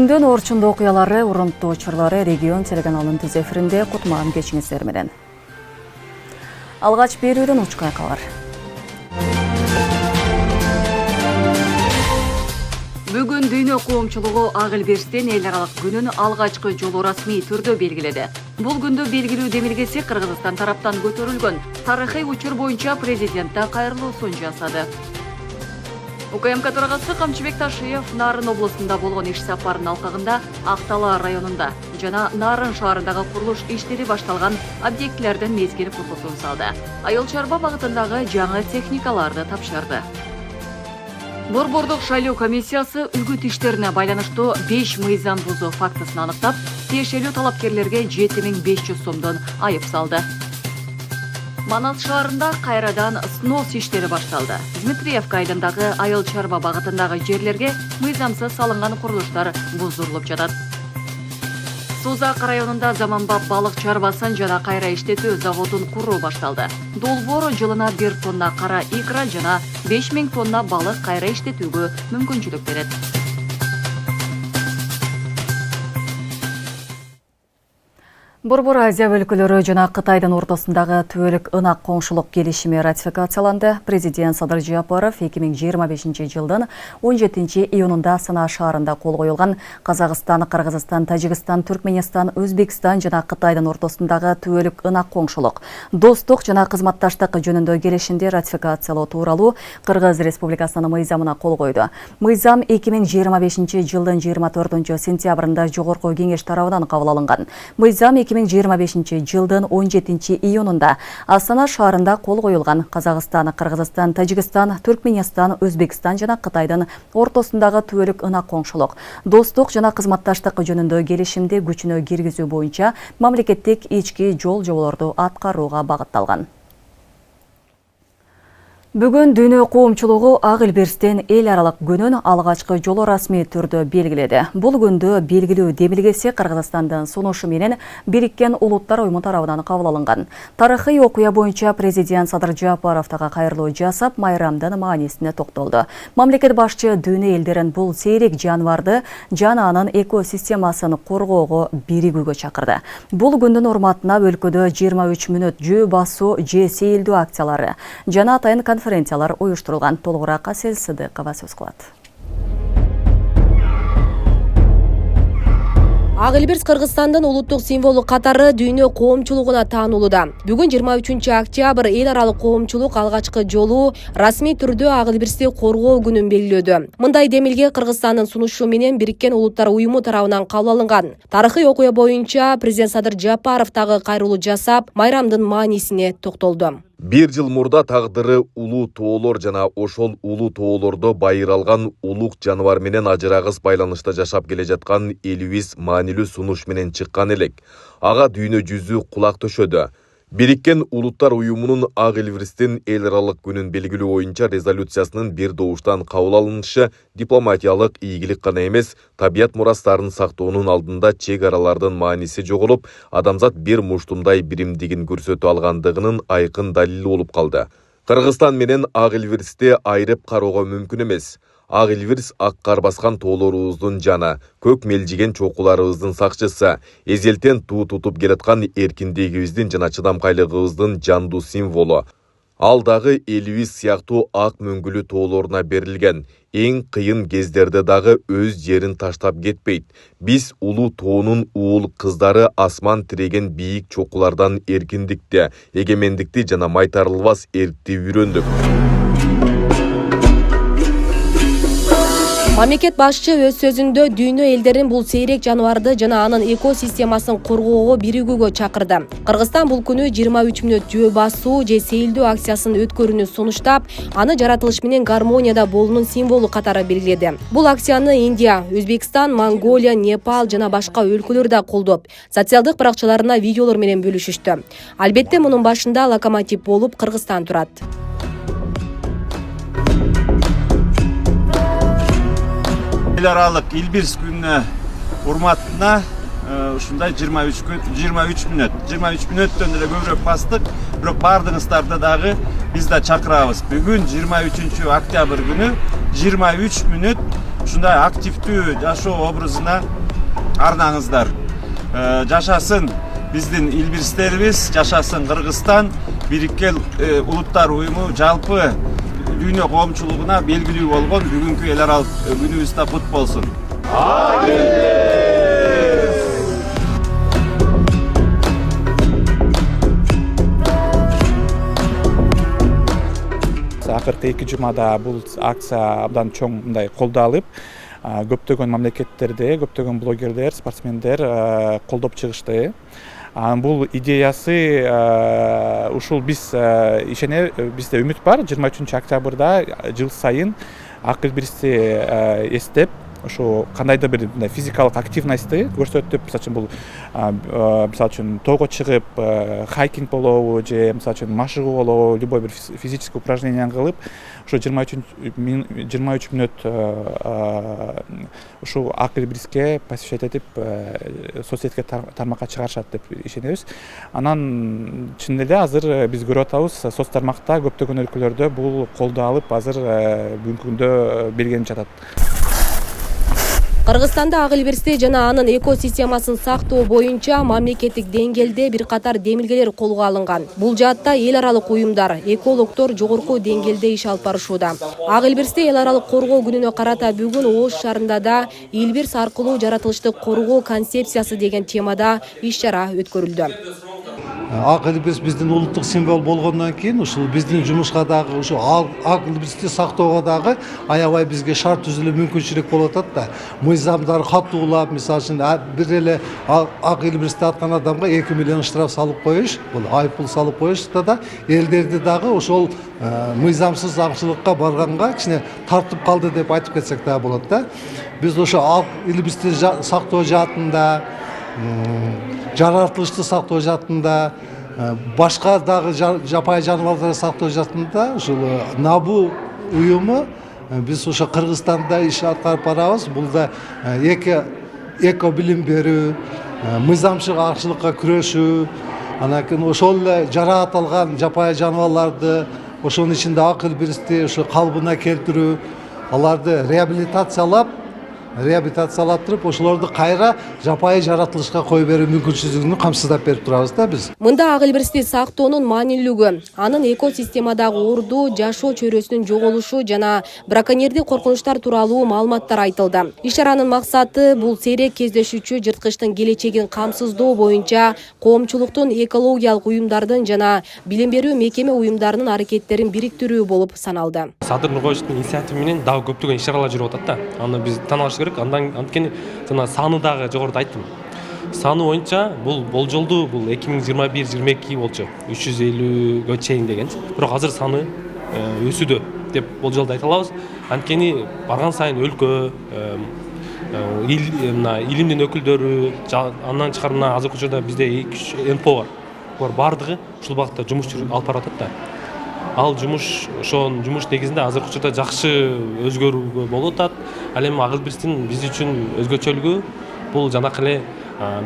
Күндөн орчундуу окуялары, урунттуу учурлары регион телеканалынын түз эфиринде кутман кечиңиздер менен. Алгач берүүдөн учкай калар. Бүгүн дүйнө коомчулугу Ак Элберстен эл аралык күнүн алгачкы жолу расмий түрдө белгиледи. Бул күндү белгилүү демилгеси Кыргызстан тараптан көтөрүлгөн. Тарыхый учур боюнча президентте кайрылуусун жасады. УКМК төрагасы Камчыбек Ташиев Нарын областында болгон иш сапарынын алкагында Актала районунда жана Нарын шаарындагы курулуш иштери башталган объектилерден мезгил фотосун салды. Айыл чарба багытындагы жаңы техникаларды тапшырды. Борбордук шайлоо комиссиясы үгүт иштерине байланыштуу 5 мыйзам бузуу фактысын аныктап, тиешелүү талапкерлерге 7500 сомдон айып салды. Манас шаарында кайрадан снос иштери башталды. Дмитриевка айылындагы айыл чарба багытындагы жерлерге мыйзамсыз салынган курулуштар буздурулуп жатат. Созак районунда заманбап балык чарбасын жана кайра иштетүү заводун куруу башталды. Долбоор жылына 1 тонна кара икра жана 5000 тонна балык кайра иштетүүгө мүмкүнчүлүк берет. Борбор Азия өлкөлөрү жана Кытайдын ортосундагы түбөлүк ынак коңшулук келишими ратификацияланды. Президент Садыр Жапаров 2025 жылдын 17 июнунда Астана шаарында кол коюлган Казакстан, Кыргызстан, Тажикстан, Түркменистан, Өзбекстан жана Кытайдын ортосундагы түбөлүк ынак коңшулук, достук жана кызматташтык жөнүндө келишимди ратификациялоо тууралуу Кыргыз Республикасынын мыйзамына кол койду. Мыйзам 2025 жылдын 24 сентябрында Жогорку Кеңеш тарабынан кабыл алынган. Мыйзам 2025 жылдын 17 июнунда Астана шаарында кол коюлган Казакстан, Кыргызстан, Тажикстан, Түркменистан, Өзбекстан жана Кытайдын ортосундагы түбөлүк ынак коңшулук, достук жана кызматташтык жөнүндө келишимди күчүнө киргизүү боюнча мамлекеттик ички жолжоболорду аткарууга багытталган. Бүгүн дүйнө коомчулугу Ак Элберстен эл аралык күнүн алгачкы жолу расмий түрдө белгиледи. Бул күндү белгилүү демилгеси Кыргызстандын сунушу менен Бириккен Улуттар уюму тарабынан кабыл алынган. Тарыхый окуя боюнча президент Садыр Жапаров тага кайрылуу жасап, майрамдын маанисине токтолду. Мамлекет башчы дүйнө элдерин бул сейрек жаныбарды жана анын экосистемасын коргоого биригүүгө чакырды. Бул күндүн урматына өлкөдө 23 мүнөт жөө басуу, же сейилдүү акциялары жана атайын конференциялар уюштурулган. Толугураак Асел Сыдыкова сөз кылат. Ак Элберс Кыргызстандын улуттук символу катары дүйнө коомчулугуна таануулуда. Бүгүн 23 октябрь эл аралык коомчулук алгачкы жолу расмий түрдө Ак Элберсти коргоо күнүн белгилөөдө. Мындай демилге Кыргызстандын сунушу менен Бириккен Улуттар уюму тарабынан кабыл алынган. Тарыхый окуя боюнча президент Садыр Жапаров дагы кайрылуу жасап, майрамдын маанисине токтолду. Бир жыл мурда тагдыры улуу тоолор жана ошол улуу тоолордо байыралган улук жаныбар менен ажырагыс байланышта жашап келе жаткан элибиз маанилүү сунуш менен чыккан элек. Ага дүйнө жүзү кулак төшөдү. Бириккен Улуттар уюмунун Ак Элберстин эл аралык күнүн белгилөө боюнча резолюциясынын бир добуштан кабыл алынышы дипломатиялык ийгилик гана эмес, табият мурастарын сактоонун алдында чек аралардын мааниси жоголуп, адамзат бир муштумдай биримдигин көрсөтө алгандыгынын айкын далили болуп калды. Кыргызстан менен Ак Элберсти айрып кароого мүмкүн эмес. Ак Элберс ак кар баскан тоолорубуздун жана, көк мелжиген чокуларыбыздын сакчысы, эзелтен туу тутуп келаткан эркиндигибиздин жана чыдамкайлыгыбыздын жандуу символу. Ал дагы элибиз сыяктуу ак мөңгүлүү тоолоруна берилген. Эң кыйын кездерде дагы өз жерин таштап кетпейт. Биз улуу тоонун уул кыздары асман тиреген бийик чокулардан эркиндикти, эгемендикти жана майтарылбас эркти үйрөндүк. Мамлекет башчы өз сөзүндө дүйнө элдерин бул сейрек жаныбарды жана анын экосистемасын коргоого биригүүгө чакырды. Кыргызстан бул күнү 23 мүнөт жөө басуу же сейилдүү акциясын өткөрүүнү сунуштап, аны жаратылыш менен гармонияда болуунун символу катары белгиледи. Бул акцияны Индия, Өзбекстан, Монголия, Непал жана башка өлкөлөр да колдоп, социалдык баракчаларына видеолор менен бөлүшүштү. Албетте мунун башында локомотив болуп Кыргызстан турат. Эл аралык Элберс күнүнө урматына ушундай 23 мүнөттөн эле көбүрөөк бастык, бирок бардыгыңыздарды дагы биз да чакырабыз. Бүгүн 23 октябрь күнү 23 мүнөт ушундай активдүү жашоо образына арнаңыздар. Жашасын биздин илбирстерибиз, жашасын Кыргызстан, Бириккен Улуттар уюму жалпы дүйнө коомчулугуна белгилүү болгон бүгүнкү эл аралык күнүбүз да кут болсун. Акыркы 2 жумада бул акция абдан чоң мындай колдоо алып, көптөгөн мамлекеттерде, көптөгөн блогерлер, спортсмендер колдоп чыгышты. Бул идеясы ушул биз ишене, бизде үмүт бар. 23 октябрда жыл сайын ак илбирсти эстеп, ошо кандайдыр бир физикалык активностьты көрсөтүп, мисалы үчүн тоого чыгып хайкинг болобу же мисалы үчүн машыгуу болобу, любой бир физический упражнение кылып, ошо 23 мүнөт ушу ак илбирске посвящать этип соцсетке тармакка чыгарышат деп ишенебиз. Анан чын эле азыр биз көрүп атабыз, соц тармакта көптөгөн өлкөлөрдө бул колдоо алып, азыр бүгүнкү күндө белгиленип жатат. Кыргызстанда ак илбирсти жана анын экосистемасын сактоо боюнча мамлекеттик деңгээлде бир катар демилгелер колго алынган. Бул жаатта эл аралык уюмдар, экологдор жогорку деңгээлде иш алып барышууда. Ак илбирсти эл аралык коргоо күнүнө карата бүгүн Ош шаарында да илбирс аркылуу жаратылыштык коргоо концепциясы деген темада иш-чара өткөрүлдү. Ак илбирс биздин улуттук символ болгондон кийин ушул биздин жумушка дагы ушу ак илбирсти сактоого дагы аябай бизге шарт түзүлүп мүмкүнчүлүк болуп атат да. Мыйзамдар катуулап, мисалы үчүн бир эле ак илбирсти аткан адамга 2 миллион штраф салып коюш, бул айып пул салып коюшта да элдерди дагы ошол мыйзамсыз аңчылыкка барганга кичине тартып калды деп айтып кетсек дагы болот да. Биз ошо ак илбирсти сактоо жаатында, жаратылышты сактоо жаатында, башка дагы жапайы жаныбарларды сактоо жаатында ушул НАБУ уюму биз ошо Кыргызстанда иш аткарып барабыз. Бул да эко билим берүү, мыйзамчыл аңчылыкка күрөшүү, анан кийин ошол эле жаратылган жапайы жаныбарларды, ошонун ичинде ак илбирсти ошо калыбына келтирүү, аларды реабилитациялап туруп, ошолорду кайра жапайы жаратылышка кое берүү мүмкүнчүлүгүн камсыздап берип турабыз да биз. Мында ак илбирсти сактоонун маанилүүлүгү, анын экосистемадагы орду, жашоо чөйрөсүнүн жоголушу жана браконьердик коркунучтар тууралуу маалыматтар айтылды. Иш-чаранын максаты бул сейрек кездешүүчү жырткычтын келечегин камсыздоо боюнча коомчулуктун, экологиялык уюмдардын жана билим берүү мекеме уюмдарынын аракеттерин бириктирүү болуп саналды. Садыр Нургоевичтин инициативы менен дагы көптөгөн иш-чаралар жүрүп атат да. Аны биз тан алыш керек. Анткени жана саны дагы жогоруда айттым. Саны боюнча бул болжолду бул 2021-22 болчу 350гө чейин деген. Бирок азыр саны өсүүдө деп болжолду айта алабыз. Анткени барган сайын өлкө, илимдин өкүлдөрү, андан тышкары азыркы учурда бизде 2-3 НПО бар. Булар бардыгы ушул багытта жумуш алып барып атат да. Ал жумуш негизинде азыркы учурда жакшы өзгөрүү болуп атат. Ал эми ак илбирстин биз үчүн өзгөчөлүгү бул жанакы эле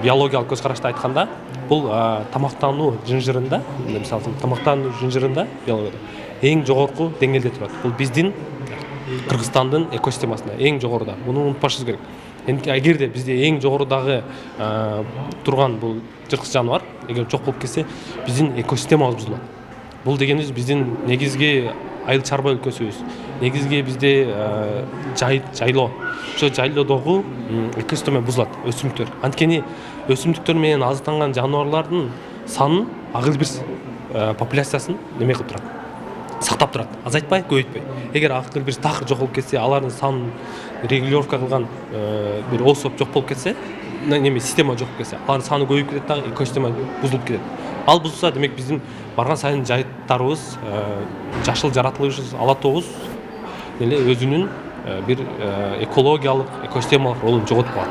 биологиялык көз карашты айтканда, бул тамактануу жынжырында, мисалы тамактануу жынжырында биологияда эң жогорку деңгээлде турат. Бул биздин Кыргызстандын экосистемасында эң жогоруда. Муну унутпашыбыз керек. Эгерде бизде эң жогорудагы турган бул жырткыч жаныбар, эгер жок болуп кетсе, биздин экосистемабыз бузулат. Бул дегенибиз биздин негизги айыл чарба өлкөсүбүз. Негизги бизде жайлоо. Ошо жайлоодогу экосистема бузулат, өсүмдүктөр. Анткени өсүмдүктөр менен азыктанган жаныбарлардын санын ак илбирс популяциясын неме кылып турат. Сактап турат. Азайтпай, көбөйтпөй. Эгер ак илбирс такыр жок болуп кетсе, алардын санын регулировка кылган бир особь жок болуп кетсе, неме система жок болуп кетсе, алардын саны көбөйүп кетет дагы, экосистема бузулуп кетет. Ал бузулса, демек биздин барган сайын жайыттарыбыз, жашыл жаратылышыбыз, ала тообуз өзүнүн бир экологиялык, экосистемалык ролун жоготуп калат.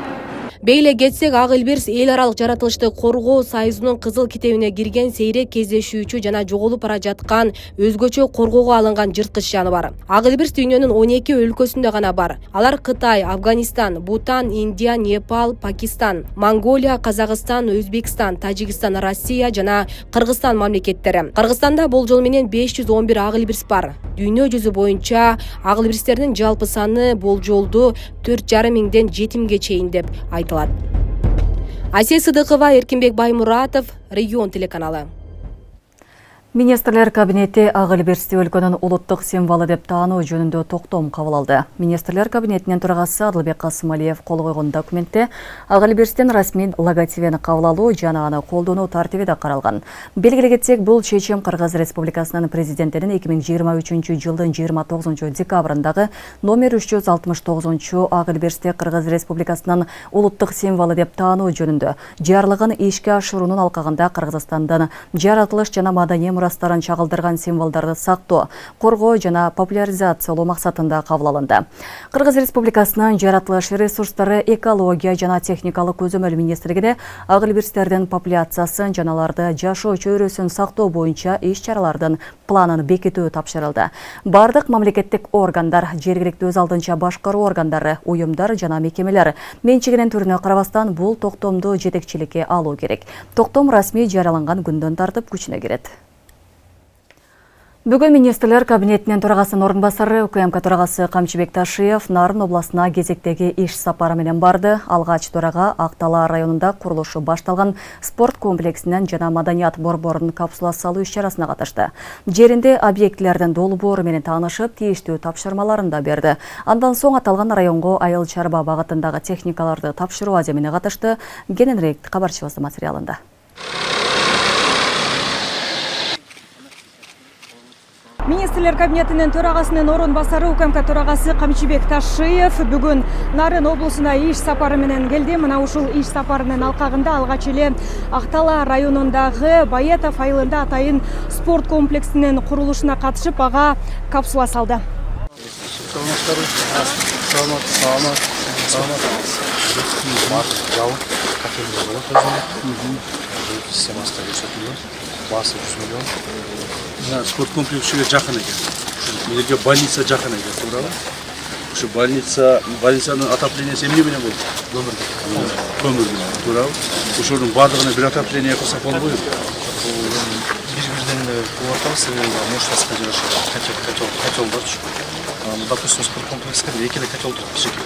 Бейле кетсек, Ак Илбирс эл аралык жаратылышты коргоо союзунун кызыл китебине кирген сейрек кездешүүчү жана жоголуп бара жаткан өзгөчө коргоого алынган жырткыч жаныбар. Ак Илбирс дүйнөнүн 12 өлкөсүндө гана бар. Алар Кытай, Афганистан, Бутан, Индия, Непал, Пакистан, Монголия, Казакстан, Өзбекстан, Тажикстан, Россия жана Кыргызстан мамлекеттери. Кыргызстанда болжол менен 511 Ак Илбирс бар. Дүйнө жүзү боюнча Ак Илбирстердин жалпы саны болжолду 4,5 миңден 7 чейин деп айтылат. Асия Сыдыкова, Эркинбек Баймуратов, Регион телеканалы. Министрлер кабинети Ак Илбирсти өлкөнүн улуттук символу деп таануу жөнүндө токтом кабыл алды. Министрлер кабинетинин төрагасы Адылбек Касымалиев кол койгон документте Ак Илбирстин расмий логотипин кабыл алуу жана аны колдонуу тартиби да каралган. Белгилей кетсек, бул чечим Кыргыз Республикасынын президентинин 2023 жылдын 29 декабрындагы номер 369 Ак Илбирсти Кыргыз Республикасынын улуттук символу деп таануу жөнүндө жарлыгын ишке ашыруунун алкагында Кыргызстандын жаратылыш жана маданий мурастарын чагылдырган символдорду сактоо, коргоо жана популяризациялоо максатында кабыл алынды. Кыргыз Республикасынын жаратылыш ресурстары, экология жана техникалык көзөмөл министрлигине Ак Илбирстердин популяциясын жана аларды жашоо чөйрөсүн сактоо боюнча иш-чаралардын планын бекитүү тапшырылды. Бардык мамлекеттик органдар, жергиликтүү өз алдынча башкаруу органдары, уюмдар жана мекемелер менчигинин түрүнө карабастан бул токтомду жетекчиликке алуу керек. Токтом расмий жарыяланган күндөн тартып күчүнө кирет. Бүгүн министрлер кабинетинин төрагасынын орун басары УКМК төрагасы Камчыбек Ташиев Нарын областына кезектеги иш сапары менен барды. Алгач төрага Актала районунда курулушу башталган спорт комплексинен жана маданият борборунун капсула салуу иш-чарасына катышты. Жеринде объектилердин долбоору менен таанышып, тийиштүү тапшырмаларын да берди. Андан соң аталган районго айыл чарба багытындагы техникаларды тапшыруу аземине катышты. Кененирээк кабарчыбыздын материалында. Министрлер кабинетинин төрагасынын орун басары УКМК төрагасы Камчыбек Ташиев бүгүн Нарын облусуна иш сапары менен келди. Мына ушул иш сапарынын алкагында алгач эле Актала районундагы Баетов айылында атайын спорт комплексинин курулушуна катышып, ага капсула салды. Спорт комплексиге жакын экен. Элге больница жакын экен, туурабы? Ушу больницанын отоплениеси эмне менен болду? Көмүр менен, туурабы? Ошонун бардыгына бир отопление кылсак болбойбу? Бир-бирден кубатабыз, мощностька жараша котел бар. Допустим, спорт комплекске эки эле котел турат кичике.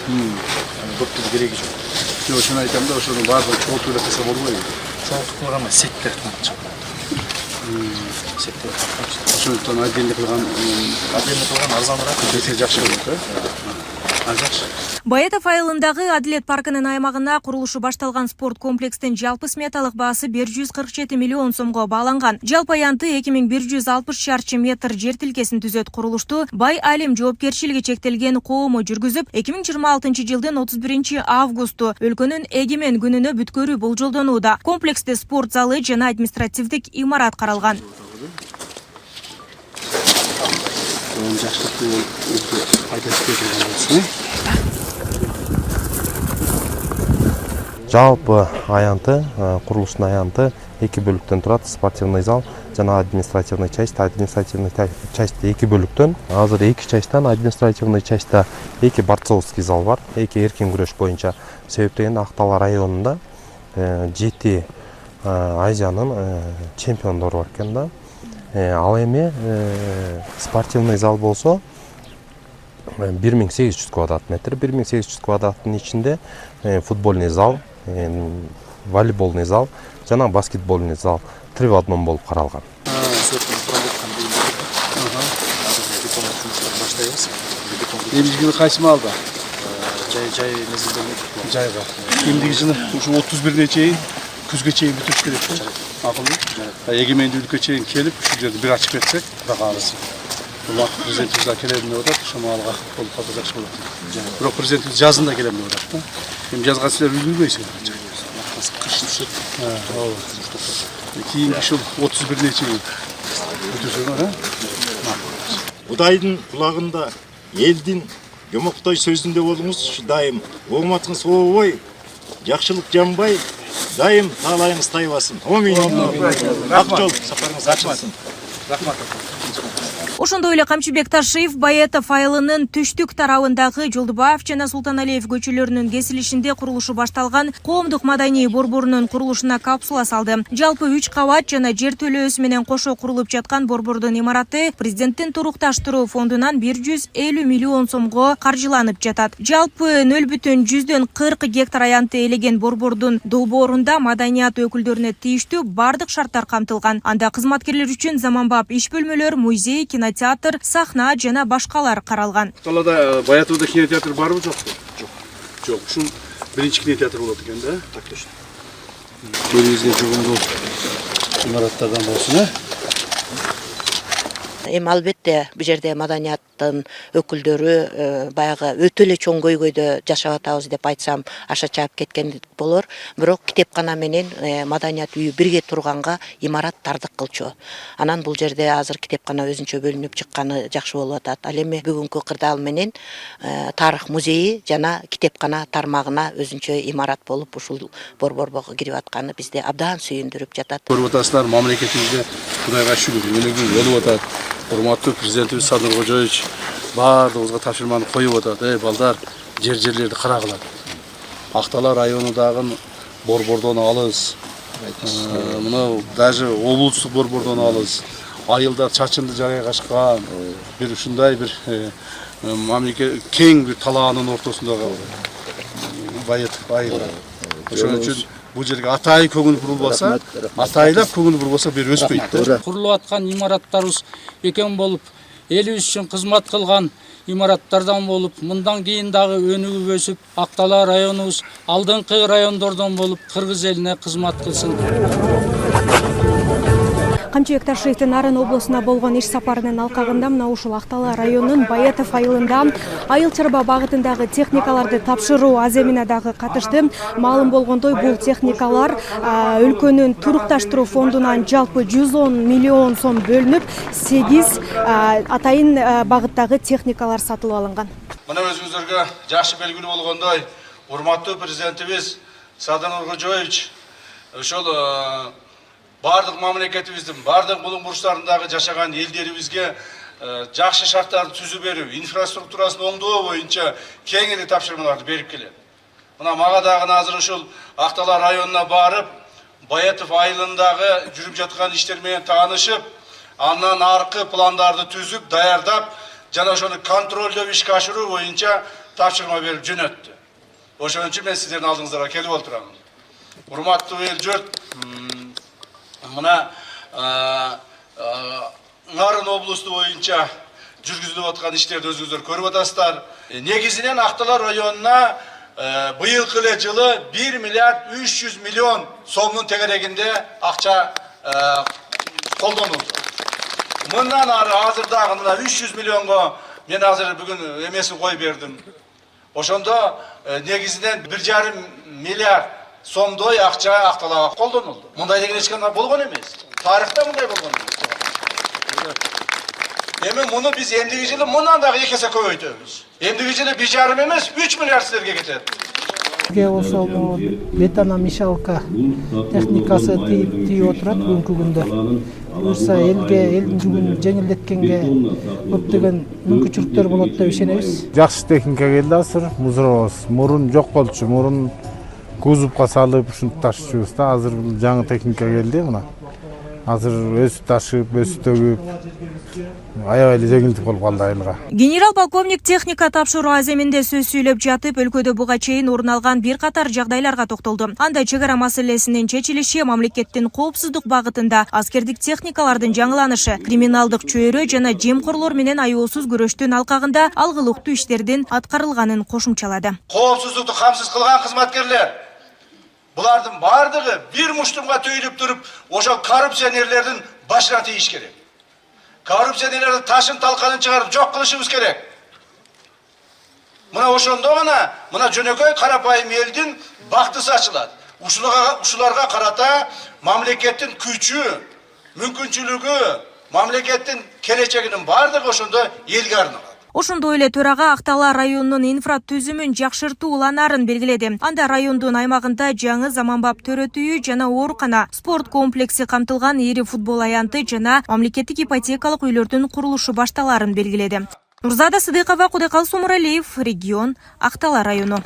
Көптүн кереги жок. Ошону айтам да, ошонун бардыгын чогултуп эле кылса болбойбу? Чогултуп кылган эмес, сеттер чыгат. Ошондон отдельно кылган арзаныраак, өтө жакшы болот, жакшы. Баетов айылындагы Адилет паркынын аймагына курулушу башталган спорт комплекстин жалпы сметалык баасы 147 миллион сомго бааланган. Жалпы аянты 2160 чарчы метр жер тилкесин түзөт. Курулушту Бай Алим жоопкерчилиги чектелген коому жүргүзүп, 2026 жылдын 31 августу өлкөнүн эгемен күнүнө бүткөрүү болжолдонууда. Комплексте спорт залы жана административдик имарат каралган. Жалпы аянты, курулуштун аянты эки бөлүктөн турат. Спортивный зал жана административный часть. Административный часть эки бөлүктөн. Азыр эки частьтан административный частьта эки борцовский зал бар. Эки эркин күрөш боюнча. Себеп деген Актала районунда 7 Азиянын чемпиондору бар экен да. Ал эми спортивный зал болсо 1800 квадрат метр. 1800 квадраттын ичинде футбольный зал, волейболный зал жана баскетбольный зал 3 в 1 болуп каралган. Эмдиги кайсы маалда? Жай мезгилдерде. Жайга. Эмдиги жылы ушу 31-не чейин күзгө чейин бүтүш керек. Акылды. Эгемендүүлүккө чейин келип, ушу жерди бир ачып кетсек, Кудай кааласа. Бул президентибиз да келем деп атат, ошо маалга болуп калса жакшы болот. Бирок президентибиз жазында келем деп атат да. Эми жазга силер үлгүрбөйсүңөр. Кыш түшөт. Кийинки ушул 31-не чейин бүтүрсөңөр, Кудайдын кулагында элдин жомоктой сөзүндө болуңуз, дайым ооматыңыз ообой, жакшылык жанбай, дайым таалайыңыз тайбасын. Амин. Ак жол сапарыңыз ачык болсун. Ошондой эле Камчыбек Ташиев Баетов айылынын түштүк тарабындагы Жолдубаев жана Султаналиев көчөлөрүнүн кесилишинде курулушу башталган коомдук маданий борборунун курулушуна капсула салды. Жалпы 3 кабат жана жер төлөөсү менен кошо курулуп жаткан борбордун имараты президенттин турукташтыруу фондунан 150 миллион сомго каржыланып жатат. Жалпы 0,40 гектар аянтты элеген борбордун долбоорунда маданият өкүлдөрүнө тийиштүү бардык шарттар камтылган. Анда кызматкерлер үчүн заманбап иш бөлмөлөр, музей, кинотеатр, сахна жана башкалар каралган. Талада Баятовда кинотеатр барбы, жокпу? Жок. Ушул биринчи кинотеатр болот экен да? Так точно. Элибизге жогундуу имараттардан болсун, Эми албетте бул жерде маданияттын өкүлдөрү баягы өтө эле чоң көйгөйдө жашап атабыз деп айтсам аша чаап кеткен болор. Бирок китепкана менен маданият үйү бирге турганга имарат тардык кылчу. Анан бул жерде азыр китепкана өзүнчө бөлүнүп чыкканы жакшы болуп атат. Ал эми бүгүнкү кырдаал менен тарых музейи жана китепкана тармагына өзүнчө имарат болуп ушул борборго кирип атканы бизди абдан сүйүндүрүп жатат. Көрүп атасыздар, мамлекетибизде Кудайга шүгүр өнүгүү болуп атат. Урматтуу президентибиз Садыр Кожоевич баардыгыбызга тапшырманы коюп атат. Балдар, жерлерди карагыла. Актала районундагы борбордон алыс. Мына даже облустук борбордон алыс. Айылдар чачынды жайгашкан. Бир ушундай бир мамлекет кең бир талаанын ортосундагы Баятов айылы. Ошон үчүн бул жерге атайын көңүл бурулбаса, атайлап көңүл бурбаса бир өспөйт. Курулуп аткан имараттарыбыз экен болуп, элибиз үчүн кызмат кылган имараттардан болуп, мындан кийин дагы өнүгүп өсүп, Актала районубуз алдыңкы райондордон болуп, кыргыз элине кызмат кылсын. Камчыбек Ташиевдин Нарын облусуна болгон иш сапарынын алкагында мына ушул Актала районунун Баятов айылында айыл чарба багытындагы техникаларды тапшыруу аземине дагы катышты. Маалым болгондой, бул техникалар өлкөнүн турукташтыруу фондунан жалпы 110 миллион сом бөлүнүп, 8 атайын багыттагы техникалар сатылып алынган. Мына өзүңүздөргө жакшы белгилүү болгондой, урматтуу президентибиз Садыр Кожоевич ошол бардык мамлекетибиздин бардык булуң бурчтарындагы жашаган элдерибизге жакшы шарттарды түзүп берүү, инфраструктурасын оңдоо боюнча кеңири тапшырмаларды берип келет. Мына мага дагы азыр ушул Актала районуна барып, Баятов айылындагы жүрүп жаткан иштер менен таанышып, андан аркы пландарды түзүп, даярдап, жана ошону контролдоп ишке ашыруу боюнча тапшырма берип жөнөттү. Ошон үчүн мен сиздердин алдыңыздарга келип отурам. Урматтуу эл журт, мына Нарын облусту боюнча жүргүзүлүп аткан иштерди өзүңүздөр көрүп атасыздар. Негизинен Актала районуна быйылкы эле жылы 1 миллиард 300 миллион сомдун тегерегинде акча колдонулду. Мындан ары азыр дагы мына 300 миллионго мен азыр бүгүн эмесин коюп бердим. Ошондо негизинен 1,5 миллиард сомдой акча Акталага колдонулду. Мындай деген эч кандай болгон эмес. Тарыхта мындай болгон эмес. Эми муну биз эмдиги жылы мындан дагы 2 эсе көбөйтөбүз. Эмдиги жылы 1,5 эмес 3 миллиард силерге кетет. Болсо бетономешалка техникасы тийип отурат бүгүнкү күндө. Буюрса элдин жүгүн жеңилдеткенге көптөгөн мүмкүнчүлүктөр болот деп ишенебиз. Жакшы техника келди азыр, музыробуз. Мурун жок болчу, мурун кузовка салып ушинтип ташычубуз да, азыр жаңы техника келди мына. Азыр өсүп ташып, өсүп төгүп, аябай эле жеңилдик болуп калды айылга. Генерал полковник техника тапшыруу аземинде сөз сүйлөп жатып, өлкөдө буга чейин орун алган бир катар жагдайларга токтолду. Анда чек ара маселесинин чечилиши, мамлекеттин коопсуздук багытында аскердик техникалардын жаңыланышы, криминалдык чөйрө жана жемкорлор менен аюусуз күрөштүн алкагында алгылыктуу иштердин аткарылганын кошумчалады. Коопсуздукту камсыз кылган кызматкерлер булардын бардыгы бир муштумга түйүлүп туруп, ошол коррупционерлердин башына тийиш керек. Коррупционерлердин ташын талканын чыгарып жок кылышыбыз керек. Мына ошондо гана мына жөнөкөй карапайым элдин бактысы ачылат. Ушуларга карата мамлекеттин күчү, мүмкүнчүлүгү, мамлекеттин келечегинин бардыгы ошондо элге арналат. Ошондой эле төрага Актала районунун инфратүзүмүн жакшыртуу уланарын белгиледи. Анда райондун аймагында жаңы заманбап төрөт үйү жана оорукана, спорт комплекси камтылган ири футбол аянты жана мамлекеттик ипотекалык үйлөрдүн курулушу башталарын белгиледи. Нурзада Сыдыкова, Кудайкал Сомуралиев, регион, Актала району.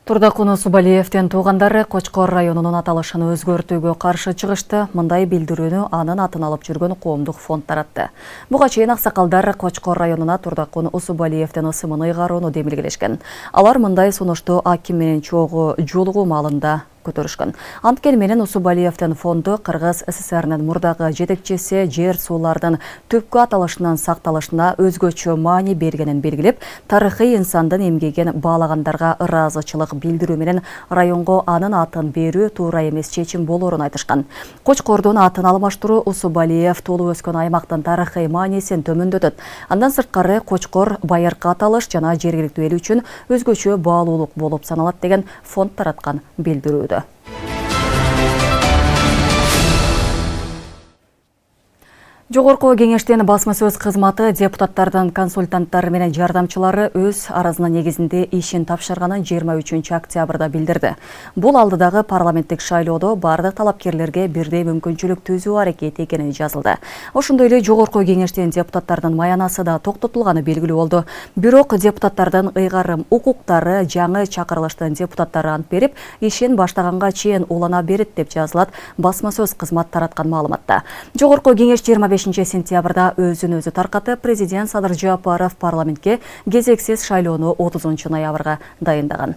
Турдакуну Субалиевдин туугандары Кочкор районунун аталышын өзгөртүүгө каршы чыгышты. Мындай билдирүүнү анын атын алып жүргөн коомдук фонд таратты. Буга чейин аксакалдар Кочкор районуна Турдакун Усубалиевдин ысымын ыйгарууну демилгелешкен. Алар мындай сунушту аким менен чогуу жолугуу маалында көтөрүшкөн. Анткени менен Усубалиевдин фонду Кыргыз СССРнын мурдагы жетекчиси жер суулардын түпкү аталышынын сакталышына өзгөчө маани бергенин белгилеп, тарыхый инсандын эмгегин баалагандарга ыраазычылык билдирүү менен районго анын атын берүү туура эмес чечим болоорун айтышкан. Кочкордун атын алмаштыруу Усубалиев толуп өскөн аймактын тарыхый маанисин төмөндөтөт. Андан сырткары Кочкор байыркы аталыш жана жергиликтүү эл үчүн өзгөчө баалуулук болуп саналат деген фонд тараткан билдирүү. Жогорку кеңештин басма сөз кызматы депутаттардын консультанттары менен жардамчылары өз арызынын негизинде ишин тапшырганын 23 октябрда билдирди. Бул алдыдагы парламенттик шайлоодо бардык талапкерлерге бирдей мүмкүнчүлүк түзүү аракети экени жазылды. Ошондой эле жогорку кеңештин депутаттардын маянасы да токтотулганы белгилүү болду. Бирок депутаттардын ыйгарым укуктары жаңы чакырылыштын депутаттары ант берип, ишин баштаганга чейин улана берет деп жазылат басма сөз кызмат тараткан маалыматта. Жогорку кеңеш 25 сентябрда өзүн өзү таркатып, президент Садыр Жапаров парламентке кезексиз шайлоону 30 ноябрга дайындаган.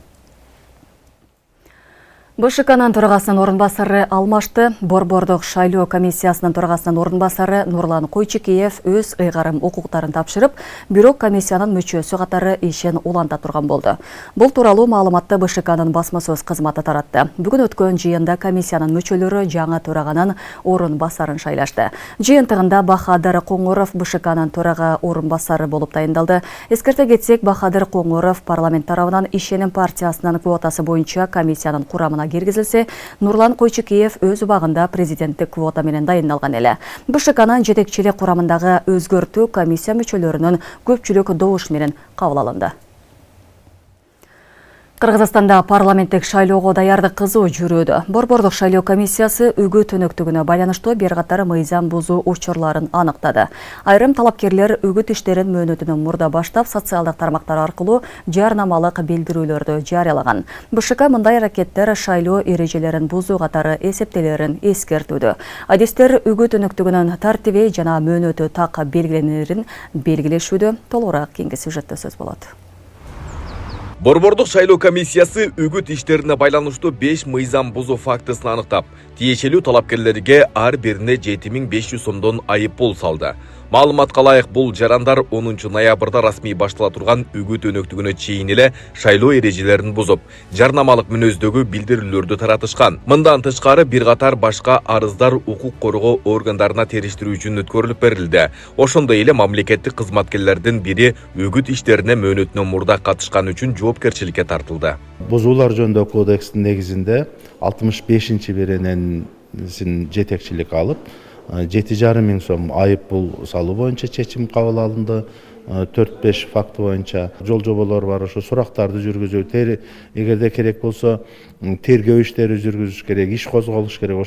БШКнын төрагасынын орунбасары алмашты. Борбордук шайлоо комиссиясынын төрагасынын орунбасары Нурлан Койчекеев өз ыйгарым укуктарын тапшырып, бирок комиссиянын мүчөсү катары ишин уланта турган болду. Бул тууралуу маалыматты БШКнын басма сөз кызматы таратты. Бүгүн өткөн жыйында комиссиянын мүчөлөрү жаңы төраганын орунбасарын шайлашты. Жыйынтыгында Бахадыр Коңоров БШКнын төрага орунбасары болуп дайындалды. Эскерте кетсек, Бахадыр Коңоров парламент тарабынан Ишеним партиясынын квотасы боюнча комиссиянын курамына киргизилсе, Нурлан Койчекеев өз убагында президенттик квота менен дайындалган эле. БШКнын жетекчилик курамындагы өзгөртүү комиссия мүчөлөрүнүн көпчүлүк добуш менен кабыл алынды. Кыргызстанда парламенттик шайлоого даярдык кызуу жүрүүдө. Борбордук шайлоо комиссиясы үгүт өнөктүгүнө байланыштуу бир катар мыйзам бузуу учурларын аныктады. Айрым талапкерлер үгүт иштерин мөөнөтүнөн мурда баштап социалдык тармактар аркылуу жарнамалык билдирүүлөрдү жарыялаган. БШК мындай аракеттер шайлоо эрежелерин бузуу катары эсептелерин эскертүүдө. Адистер үгүт өнөктүгүнүн тартиби жана мөөнөтү так белгиленерин белгилешүүдө. Толугураак кийинки сюжетте сөз болот. Борбордук шайлоо комиссиясы үгүт иштерине байланыштуу 5 мыйзам бузуу фактысын аныктап, тиешелүү талапкерлерге ар бирине 7500 сомдон айыппул салды. Маалыматка ылайык, бул жарандар 10 ноябрда расмий баштала турган үгүт өнөктүгүнө чейин эле шайлоо эрежелерин бузуп, жарнамалык мүнөздөгү билдирүүлөрдү таратышкан. Мындан тышкары бир катар башка арыздар укук коргоо органдарына териштирүү үчүн өткөрүлүп берилди. Ошондой эле мамлекеттик кызматкерлердин бири үгүт иштерине мөөнөтүнөн мурда катышкан үчүн жоопкерчиликке тартылды. Бузуулар жөнүндө кодекстин негизинде 65-беренесин жетекчилик алып, 7,5 миң сом айыппул салуу боюнча чечим кабыл алынды. 4-5 факты боюнча жол жоболор бар, ошо сурактарды жүргүзүү, эгерде керек болсо тергөө иштери жүргүзүш керек, иш козголуш керек.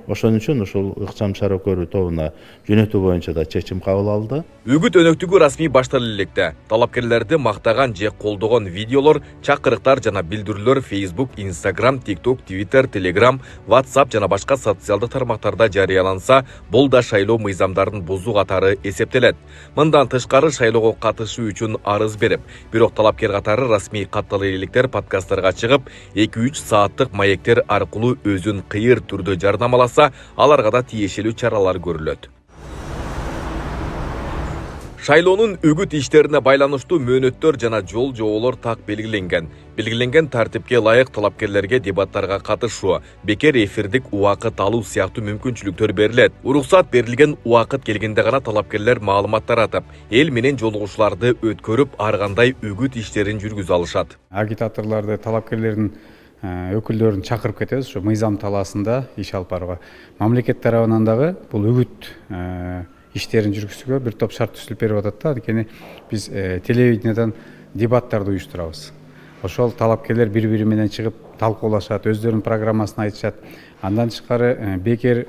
Ошон үчүн ушул ыкчам чара көрүү тобуна жөнөтүү боюнча да чечим кабыл алды. Үгүт өнөктүгү расмий баштала электе. Талапкерлерди мактаган же колдогон видеолор, чакырыктар жана билдирүүлөр Facebook, Instagram, TikTok, Twitter, Telegram, WhatsApp жана башка социалдык тармактарда жарыяланса, бул да шайлоо мыйзамдарын бузуу катары эсептелет. Мындан тышкары шайлоого катышуу үчүн арыз берип, бирок талапкер катары расмий катталуу электер подкасттарга чыгып, 2-3 сааттык маектер аркылуу өзүн кыйыр түрдө жарнамаласа, аларга да тиешелүү чаралар көрүлөт. Шайлоонун үгүт иштерине байланыштуу мөөнөттөр жана жол жоболор так белгиленген. Белгиленген тартипке ылайык талапкерлерге дебаттарга катышуу, бекер эфирдик убакыт алуу сыяктуу мүмкүнчүлүктөр берилет. Уруксат берилген убакыт келгенде гана талапкерлер маалымат таратып, эл менен жолугушууларды өткөрүп, ар кандай үгүт иштерин жүргүзө алышат. Агитаторлорду, талапкерлердин өкүлдөрүн чакырып кетебиз, ушу мыйзам талаасында иш алып барууга. Мамлекет тарабынан дагы бул үгүт иштерин жүргүзүүгө бир топ шарт түзүлүп берип атат да. Анткени биз телевидениядан дебаттарды уюштурабыз. Ошол талапкерлер бири-бири менен чыгып талкуулашат, өздөрүнүн программасын айтышат. Андан тышкары бекер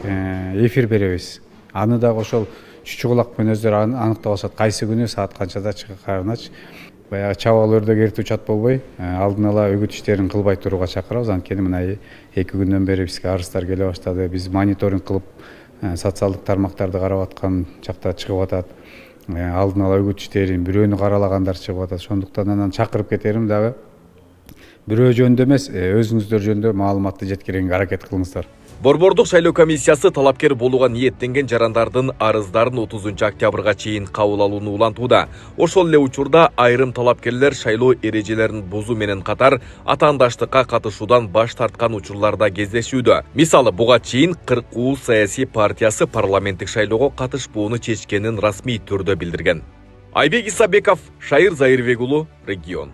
эфир беребиз. Аны дагы ошол чучугулак менен өздөрү аныктап алышат, кайсы күнү саат канчада чыгарынач. Баягы чабал өрдө эртүү чат болбой, алдын ала өгүт иштерин кылбай турууга чакырабыз. Анткени мына 2 күндөн бери бизге арыздар келе баштады. Биз мониторинг кылып социалдык тармактарды карап аткан чакта чыгып атат. Алдын ала өгүт иштерин бирөөнү каралагандар чыгып атат. Ошондуктан анан чакырып кетерим дагы бирөө жөнүндө эмес, өзүңүздөр жөнүндө маалыматты жеткирүүгө аракет кылыңыздар. Борбордук шайлоо комиссиясы талапкер болууга ниеттенген жарандардын арыздарын 30 октябрга чейин кабыл алууну улантууда. Ошол эле учурда айрым талапкерлер шайлоо эрежелерин бузуу менен катар атаандаштыкка катышуудан баш тарткан учурларда кездешүүдө. Мисалы, буга чейин 40 саясий партиясы парламенттик шайлоого катышпоону чечкенин расмий түрдө билдирген. Айбек Исабеков, Шайыр Зайырбек уулу, Регион.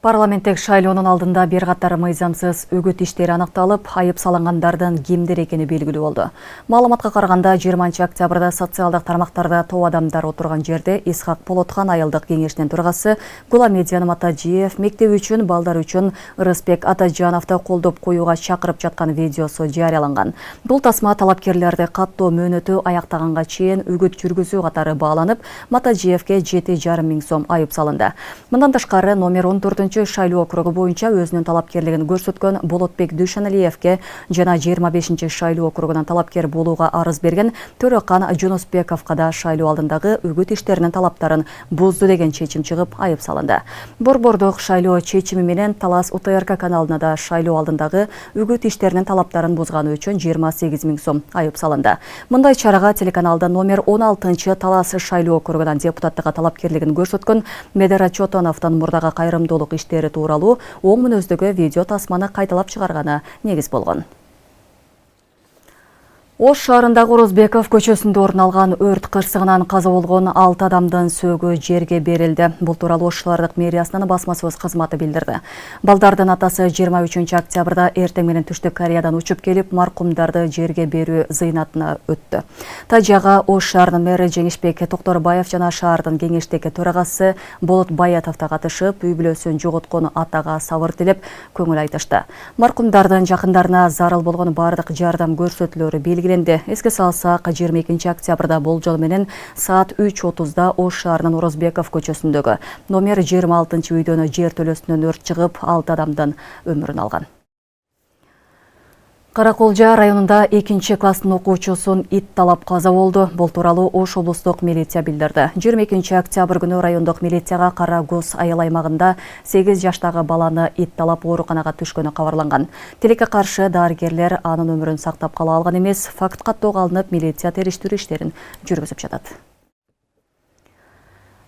Парламенттик шайлоонун алдында бир катар мыйзамсыз өгүт иштери аныкталып, айып салынгандардын кимдер экени белгилүү болду. Маалыматка караганда 20 октябрда социалдык тармактарда топ адамдар отурган жерде Исхак Болотхан айылдык кеңешинин төрагасы Гуламедиан Матажиев мектеп үчүн, балдар үчүн Рыспек Атажановду колдоп коюуга чакырып жаткан видеосу жарыяланган. Бул тасма талапкерлерди каттоо мөөнөтү аяктаганга чейин өгүт жүргүзүү катары бааланып, Матажиевке 7,5 миң сом айып салынды. Мындан тышкары номер 14 шайлоо округу боюнча өзүнүн талапкерлигин көрсөткөн Болотбек Дүйшөналиевке жана 25 шайлоо округунан талапкер болууга арыз берген Төрөкан Жунусбековго да шайлоо алдындагы өгүт иштеринин талаптарын бузду деген чечим чыгып айып салынды. Борбордук шайлоо чечими менен Талас УТРК каналына да шайлоо алдындагы өгүт иштеринин талаптарын бузганы үчүн 28 миң сом айып салынды. Мындай чарага телеканалда номер 16 Талас шайлоо округунан депутаттыкка талапкерлигин көрсөткөн Медера Чотоновдун мурдагы кайрымдуулук иштери тууралуу оң мүнөздөгү видео тасманы кайталап чыгарганы негиз болгон. Ош шаарындагы Орозбеков көчөсүндө орун алган өрт кырсыгынан каза болгон 6 адамдын сөөгү жерге берилди. Бул тууралуу Ош шаардык мэриясынын басма сөз кызматы билдирди. Балдардын атасы 23 октябрда эртең менен Түштүк Кореядан учуп келип, маркумдарды жерге берүү зыйнатына өттү. Тажага Ош шаарынын мэри Жеңишбек Токторбаев жана шаардын кеңештеги төрагасы Болот Баятов да катышып, үй бүлөсүн жоготкон атага сабыр тилеп, көңүл айтышты. Маркумдардын жакындарына зарыл болгон бардык жардам көрсөтүлөрү белгиленди. Эске салсак, 22 октябрда болжол менен саат 3:30 Ош шаарынын Орозбеков көчөсүндөгү номер 26 үйдөн жер төлөсүнөн өрт чыгып, 6 адамдын өмүрүн алган. Караколжа районунда 2 класстын окуучусун ит талап каза болду. Бул тууралуу Ош облустук милиция билдирди. 22 октябрь күнү райондук милицияга Кара Көз айыл аймагында 8 жаштагы баланы ит талап ооруканага түшкөнү кабарланган. Тилекке каршы дарыгерлер анын өмүрүн сактап кала алган эмес, факт каттоого алынып, милиция териштирүү иштерин жүргүзүп жатат.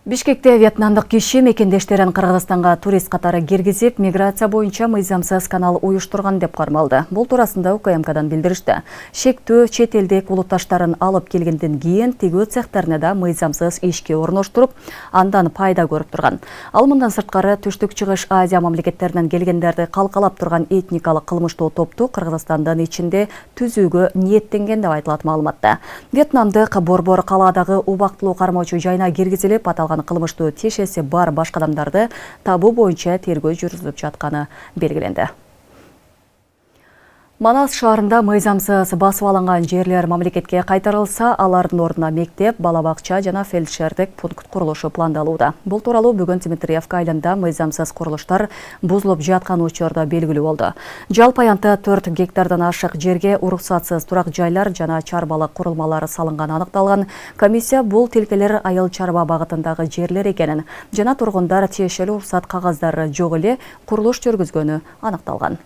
Бишкекте вьетнамдык киши мекендештерин Кыргызстанга турист катары киргизип, миграция боюнча мыйзамсыз канал уюштурган деп кармалды. Бул туурасында УКМКдан билдиришти. Шектүү чет элдик улутташтарын алып келгенден кийин тигүү цехтерине да мыйзамсыз ишке орноштуруп, андан пайда көрүп турган. Ал мындан сырткары Түштүк Чыгыш Азия мамлекеттеринен келгендерди калкалап турган этникалык кылмыштуу топту Кыргызстандын ичинде түзүүгө ниеттенген деп айтылат маалыматта. Вьетнамдык Борбор калаадагы убактылуу кармоочу жайына киргизилип, аталган кылмыштуу тиешеси бар башка адамдарды табуу боюнча тергөө жүргүзүлүп жатканы белгиленди. Манас шаарында мыйзамсыз басып алынган жерлер мамлекетке кайтарылса, алардын ордуна мектеп, бала бакча жана фельдшердик пункт курулушу пландалууда. Бул тууралуу бүгүн Дмитриевка айылында мыйзамсыз курулуштар бузулуп жаткан учурда белгилүү болду. Жалпы аянты 4 гектардан ашык жерге уруксатсыз турак жайлар жана чарбалык курулмалар салынганы аныкталган. Комиссия бул тилкелер айыл чарба багытындагы жерлер экенин жана тургундар тиешелүү уруксат кагаздары жок эле курулуш жүргүзгөнү аныкталган.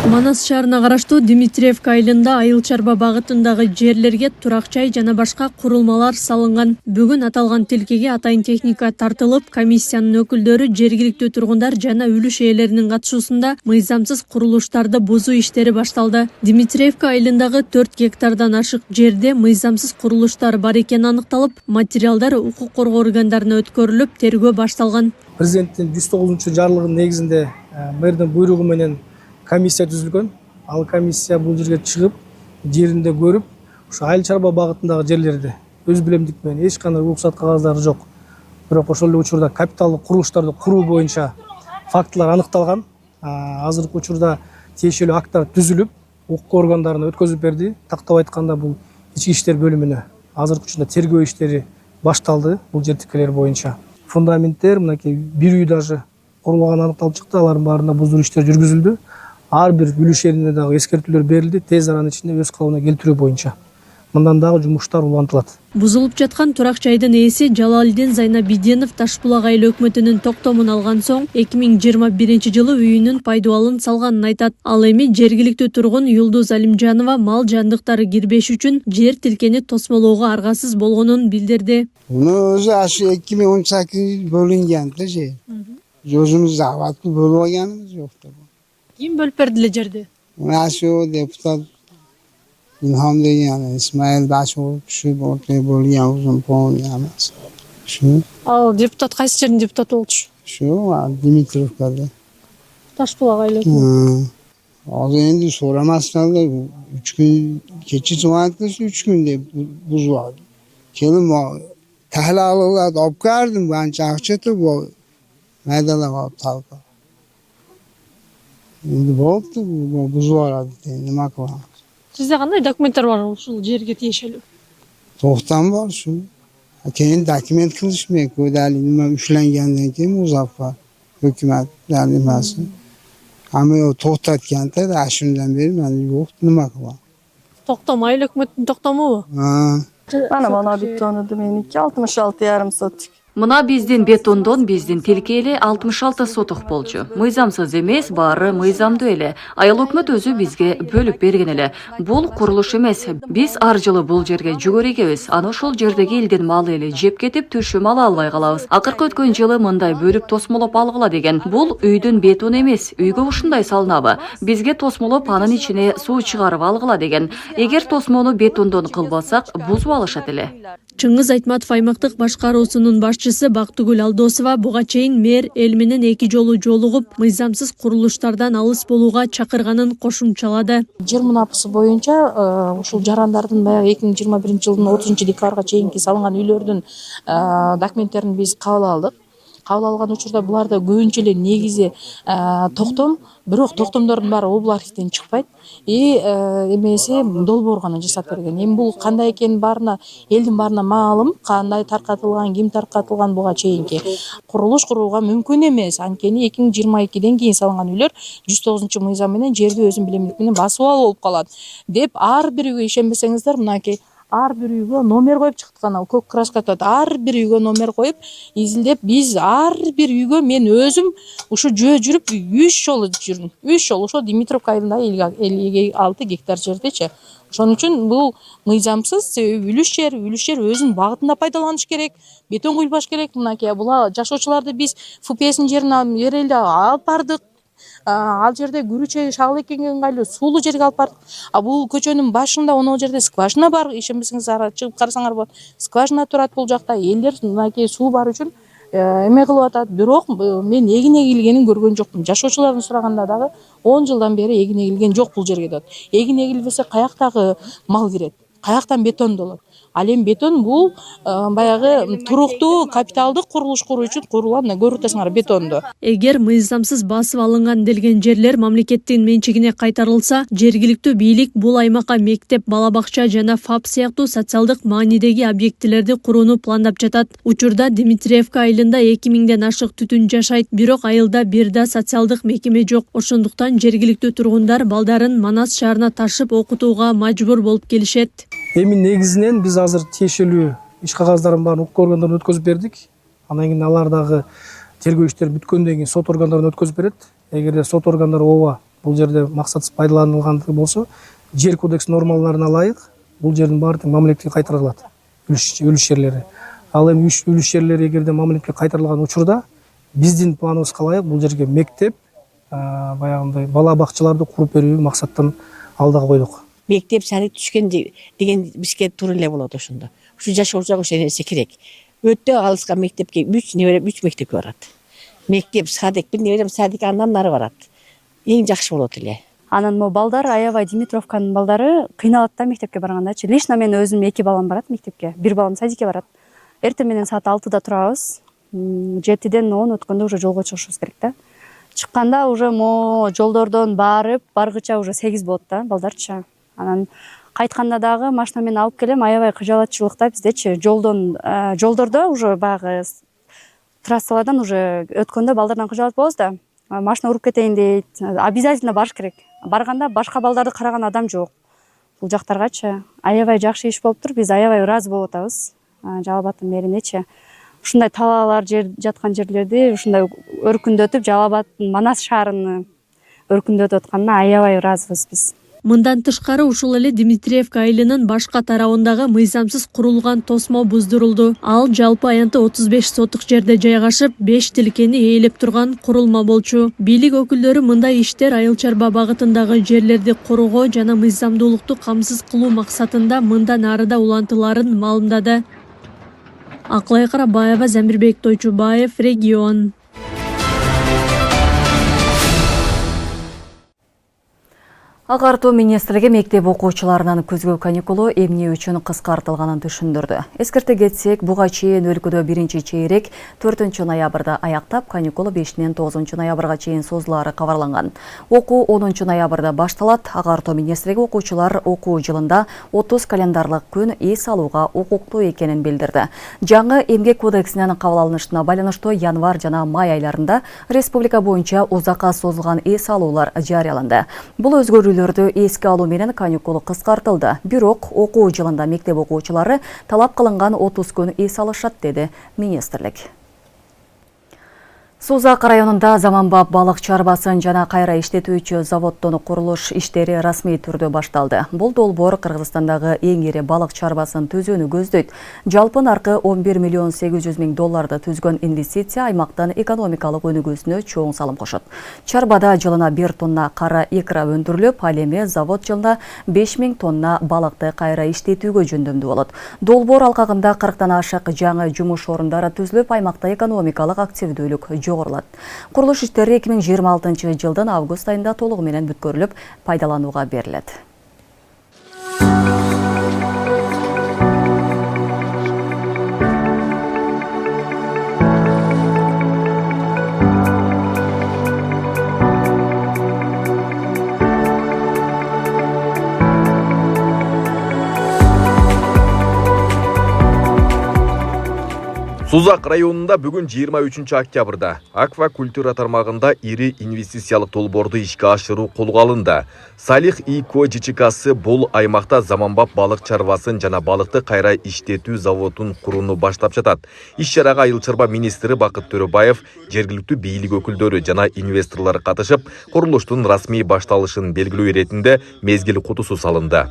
Манас шаарына караштуу Дмитриевка айылында айыл чарба багытындагы жерлерге турак жай жана башка курулмалар салынган. Бүгүн аталган тилкеге атайын техника тартылып, комиссиянын өкүлдөрү жергиликтүү тургундар жана үлүш ээлеринин катышуусунда мыйзамсыз курулуштарды бузуу иштери башталды. Дмитриевка айылындагы 4 гектардан ашык жерде мыйзамсыз курулуштар бар экени аныкталып, материалдар укук коргоо органдарына өткөрүлүп, тергөө башталган. Президенттин 109-жарлыгынын негизинде мэрдин буйругу менен комиссия түзүлгөн. Ал комиссия бул жерге чыгып, жеринде көрүп, ушу айыл чарба багытындагы жерлерде өз билемдик менен эч кандай уруксат кагаздары жок. Бирок ошол эле учурда капиталдык курулуштарды куруу боюнча фактылар аныкталган. Азыркы учурда тиешелүү акттар түзүлүп, укук органдарына өткөзүп берди. Тактап айтканда бул ички иштер бөлүмүнө азыркы учурда тергөө иштери башталды бул жер тилкелер боюнча. Фундаменттер мынакей бир үй даже курулганын аныкталып чыкты. Алардын баарында буздуруу иштери жүргүзүлдү. Ар бир бүлүшерине дагы эскертүүлөр берилди, тез аранын ичинде өз калыбына келтирүү боюнча. Мындан дагы жумуштар улантылат. Бузулуп жаткан турак жайдын ээси Жалалдин Зайнабиденов Таш Булак айыл өкмөтүнүн токтомун алган соң 2021-жылы үйүнүн пайдубалын салганын айтат. Ал эми жергиликтүү тургун Юлдуз Алимжанова мал жандыктары кирбеш үчүн жер тилкени тосмолоого аргасыз болгонун билдирди. Bunu özü aşı 2018 bölüngende şey. Gözümüz zavatlı bölügenimiz yoktu. Kim bölüp berdi жерди? Aşı o deputat İlham değil yani İsmail Daşoğlu şu ortaya bölügen uzun puan yemez. Şu. Ал депутат кайсы жердин депутаты болчу? Şu var Dimitrovka'da. Таш Булак айыл. Az önce soramazsan da 3 gün keçi cumartesi 3 günde buz vardı. Kelim o tahlalılar topkardım ben çakçatı bu meydana var talka. Şimdi bu buz vardı nima kılam. Sizde kандай dokumenттер бар ушул жерге тиешелүү? Tohtan var şu. Keyin dokument kılışmıyor. Kodali nima üçlengenden keyin Muzaffar hükümet nimasi. Ama o to'xtatganda da shundan beri men yo'q nima qilaman. Токтом айыл өкмөттүн токтому бу? Mana betonu meniki 66,5 sotik. Мына биздин бетондон биздин тилкели 66 сотук болчу. Мыйзамсыз эмес, баары мыйзамдуу эле. Айыл өкмөт өзү бизге бөлүп берген эле. Бул курулуш эмес. Биз ар жылы бул жерге жүгөрү эгебиз. Аны ошол жердеги элдин малы эле жеп кетип, түшүм ала албай калабыз. Акыркы өткөн жылы мындай бөлүп тосмолоп алгыла деген. Бул үйдүн бетону эмес. Үйгө ушундай салынабы? Бизге тосмолоп анын ичине суу чыгарып алгыла деген. Эгер тосмону бетондон кылбасак, бузуп алышат эле. Чыңгыз Айтматов аймактык башкаруусунун башчысы Бактыгүл Алдосова буга чейин мэр эл менен 2 жолу жолугуп, мыйзамсыз курулуштардан алыс болууга чакырганын кошумчалады. Жер мунапысы боюнча ушул жарандардын баягы 2021-жылдын 30-декабрга чейинки салынган үйлөрдүн документтерин биз кабыл алдык. Кабыл алган учурда буларда көбүнчө эле негизи токтом, бирок токтомдордун баары обл архивден чыкпайт. Эмесе долбоор гана жасап берген. Эми бул кандай экенин баарына элдин баарына маалым, кандай таркатылган, ким таркатылган буга чейинки курулуш курууга мүмкүн эмес. Анткени 2022-ден кийин салынган үйлөр 109-мыйзам менен жерди өзүн билемдик менен басып алып болуп калат деп ар бир үйгө ишенбесеңиздер мынакей ар бир үйгө номер коюп чыктык, анау көк краска атат. Ар бир үйгө номер коюп, изилдеп биз ар бир үйгө мен өзүм ушу жөө жүрүп 3 жолу жүрдүм. 3 жолу ошо Димитровка айылында 56 гектар жердечи. Ошон үчүн бул мыйзамсыз, үлүш жер өзүнүн багытында пайдаланыш керек, бетон куйулбаш керек. Мынакей була жашоочуларды биз ФПСнин жерине берели алып бардык. Ал жерде күрүчө шагыл экенге ыңгайлуу суулуу жерге алып бардык. Бул көчөнүн башында онол жерде скважина бар. Ишенбесеңиз ара чыгып карасаңар болот. Скважина турат бул жакта. Элдер мынакей суу бар үчүн эме кылып атат. Бирок мен эгин эгилгенин көргөн жокмун. Жашоочулардан сураганда дагы 10 жылдан бери эгин эгилген жок бул жерге деп. Эгин эгилбесе каяктагы мал кирет? Каяктан бетон болот? Ал эми бетон бул баягы туруктуу капиталдык курулуш куруу үчүн курулган, көрүп атасыңар бетонду. Эгер мыйзамсыз басып алынган делген жерлер мамлекеттин менчигине кайтарылса, жергиликтүү бийлик бул аймакка мектеп, бала бакча жана ФАП сыяктуу социалдык маанидеги объектилерди курууну пландап жатат. Учурда Димитриевка айылында 2000ден ашык түтүн жашайт, бирок айылда бир да социалдык мекеме жок. Ошондуктан жергиликтүү тургундар балдарын Манас шаарына ташып окутууга мажбур болуп келишет. Эми негизинен биз азыр тиешелүү иш кагаздарын баарын укук органдарына өткөзүп бердик. Андан кийин алар дагы тергөө иштери бүткөндөн кийин сот органдарына өткөзүп берет. Эгерде сот органдары ооба бул жерде максатсыз пайдаланылгандыгы болсо, жер кодекс нормаларына ылайык бул жердин баары мамлекетке кайтарылат. Үлүш жерлери. Ал эми үлүш жерлери эгерде мамлекетке кайтарылган учурда биздин планыбызга ылайык бул жерге мектеп, баягындай бала бакчаларды куруп берүү максаттан алдыга койдук. Мектеп садик түшкен деген бизге туура эле болот ошондо. Ушу жашоочуларга ошо нерсе керек. Өтө алыска мектепке 3 мектепке барат. Мектеп, садик, бир неберем садик андан нары барат. Эң жакшы болот эле. Анан могу балдар аябай Димитровканын балдары кыйналат да мектепке баргандачы. Лично мен өзүм 2 балам барат мектепке. 1 балам садикке барат. Эртең менен саат 6-да турабыз. 7-ден 10 өткөндө уже жолго чыгышыбыз керек да. Чыкканда уже жолдордон баргыча уже 8 болот да балдарчы. Анан кайтканда дагы машина менен алып келем, аябай кыжалатчылыкта биздечи жолдордо уже баягы трассалардан уже өткөндө балдардан кыжалат болобуз да. Машина уруп кетейин дейт. Обязательно барыш керек. Барганда башка балдарды караган адам жок. Бул жактаргачы аябай жакшы иш болуптур. Биз аябай ыраазы болуп атабыз. Жалал Абадтын мэринечи. Ушундай талаалар жаткан жерлерди ушундай өркүндөтүп, Жалал Абадтын Манас шаарыны өркүндөтүп атканына аябай ыраазыбыз биз. Мындан тышкары ушул эле Димитриевка айылынын башка тарабындагы мыйзамсыз курулган тосмо буздурулду. Ал жалпы аянты 35 сотук жерде жайгашып, 5 тилкени ээлеп турган курулма болчу. Бийлик өкүлдөрү мындай иштер айыл чарба багытындагы жерлерди коргоо жана мыйзамдуулукту камсыз кылуу максатында мындан арыда улантыларын маалымдады. Аклай Карабаева, Замирбек Тойчубаев, Регион. Агартуу министрлиги мектеп окуучуларынын күзгү каникулу эмне үчүн кыскартылганын түшүндүрдү. Эскерте кетсек, буга чейин өлкөдө 1-чейрек 4-ноябрда аяктап, каникулу 5-нен 9-ноябрга чейин созулаары кабарланган. Окуу 10-ноябрда башталат. Агартуу министрлиги окуучулар окуу жылында 30 календарлык күн эс алууга укуктуу экенин билдирди. Жаңы эмгек кодексинин кабыл алынышына байланыштуу январь жана май айларында республика боюнча узакка созулган эс алуулар жарыяланды. Бул өзгөрүүлөрдү эске алуу менен каникулу кыскартылды. Бирок окуу жылында мектеп окуучулары талап кылынган 30 күн эс алышат, деди министрлик. Сузак районунда заманбап балык чарбасын жана кайра иштетүүчү заводдон курулуш иштери расмий түрдө башталды. Бул долбоор Кыргызстандагы эң ири балык чарбасын түзүүнү көздөйт. Жалпы наркы $11,8 миллион түзгөн инвестиция аймактын экономикалык өнүгүүсүнө чоң салым кошот. Чарбада жылына 1 тонна кара икра өндүрүлүп, ал эми завод жылына 5,000 тонна балыкты кайра иштетүүгө жөндөмдүү болот. Долбоор алкагында 40тан ашык жаңы жумуш орундары түзүлүп, аймакта экономикалык активдүүлүк жогорулат. Курулуш иштери 2026 жылдын август айында толугу менен бүткөрүлүп, пайдаланууга берилет. Сузак районунда бүгүн 23 октябрда аквакультура тармагында ири инвестициялык долбоорду ишке ашыруу колго алынды. Салих ИКО ЖЧКсы бул аймакта заманбап балык чарбасын жана балыкты кайра иштетүү заводун курууну баштап жатат. Иш-чарага айыл чарба министри Бакыт Төрөбаев, жергиликтүү бийлик өкүлдөрү жана инвесторлор катышып, курулуштун расмий башталышын белгилөө иретинде мезгил кутусу салынды.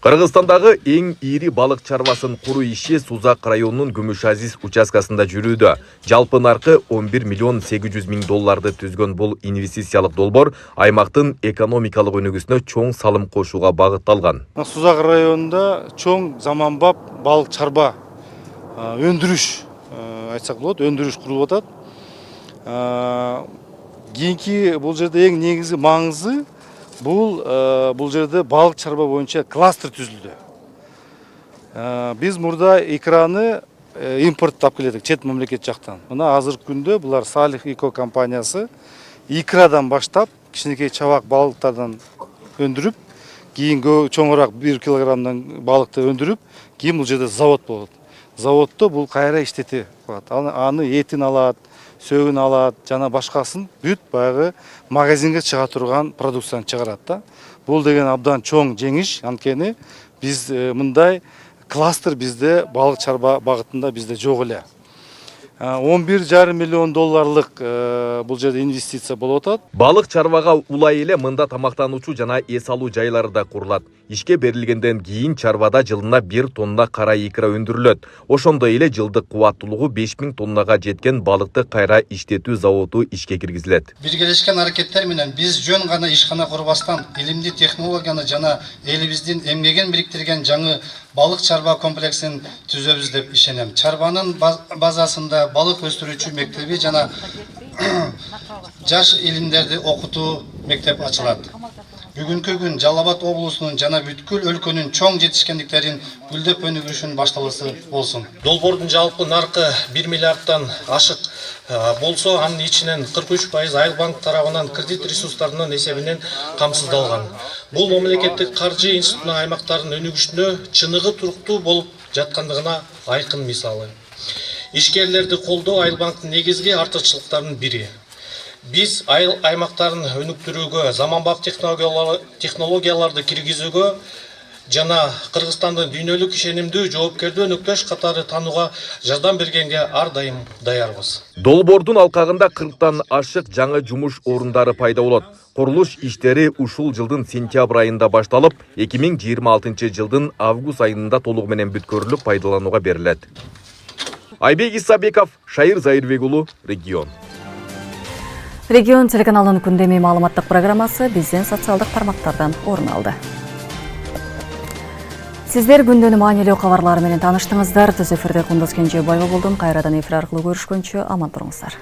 Кыргызстандагы эң ири балык чарбасын куруу иши Сузак районунун Күмүш-Азиз участкасында жүрүүдө. Жалпы наркы $11,8 миллион түзгөн бул инвестициялык долбоор аймактын экономикалык өнүгүүсүнө чоң салым кошууга багытталган. Сузак районунда чоң заманбап балык чарба өндүрүш айтсак болот, өндүрүш курулуп атат. Кийинки бул жерде эң негизги маңызы бул жерде балык чарба боюнча кластер түзүлдү. Биз мурда икраны импорттап келедик чет мамлекет жактан. Мына азыркы күндө булар Салих ИКО компаниясы икрадан баштап кичинекей чабак балыктардан өндүрүп, кийин чоңураак 1 килограммдан балыкты өндүрүп, кийин бул жерде завод болот. Заводдо бул кайра иштетип коет. Аны этин алат, сөөгүн алат, жана башкасын бүт баягы магазинге чыга турган продукцияны чыгарат да. Бул деген абдан чоң жеңиш, анткени биз мындай кластер бизде балык чарба багытында бизде жок эле. 11,5 миллион долларлык бул жерде инвестиция болуп атат. Балык чарбага улай эле мында тамактануучу жана эс алуу жайлары да курулат. Ишке берилгенден кийин чарбада жылына 1 тонна кара икра өндүрүлөт. Ошондой эле жылдык кубаттуулугу 5000 тоннага жеткен балыкты кайра иштетүү заводу ишке киргизилет. Биргелешкен аракеттер менен биз жөн гана ишкана курбастан илимди технологияны жана элибиздин эмгегин бириктирген жаңы балык чарба комплексин түзөбүз деп ишенем. Чарбанын базасында балык өстүрүүчү мектеби жана жаш илимдерди окутуу мектеп ачылат. Бүгүнкү күн Жалал Абад облусунун жана бүткүл өлкөнүн чоң жетишкендиктерин гүлдөп өнүгүшүн башталысы болсун. Долбоордун жалпы наркы 1 миллиардтан ашык болсо, анын ичинен 43% Айыл банк тарабынан кредит ресурстарынын эсебинен камсыздалган. Бул мамлекеттик каржы институтунун аймактардын өнүгүшүнө чыныгы туруктуу болуп жаткандыгына айкын мисалы. Ишкерлерди колдоо Айыл банктын негизги артыкчылыктарынын бири. Биз айыл аймактарын өнүктүрүүгө, заманбап технологияларды киргизүүгө жана Кыргызстандын дүйнөлүк ишенимдүү жоопкердүү өнөктөш катары танууга жардам бергенге ар дайым даярбыз. Долбоордун алкагында 40тан ашык жаңы жумуш орундары пайда болот. Курулуш иштери ушул жылдын сентябрь айында башталып, 2026 жылдын август айында толугу менен бүткөрүлүп пайдаланууга берилет. Айбек Исабеков, Шайыр Зайырбек уулу, Регион. Регион телеканалынын күндөмү маалыматтык программасы биздин социалдык тармактардан орун алды. Сиздер күндөнү маанилүү кабарлар менен таныштыңыздар. Түз эфирде Кундуз Кенжебаева болдум. Кайрадан эфир аркылуу көрүшкөнчө аман туруңуздар.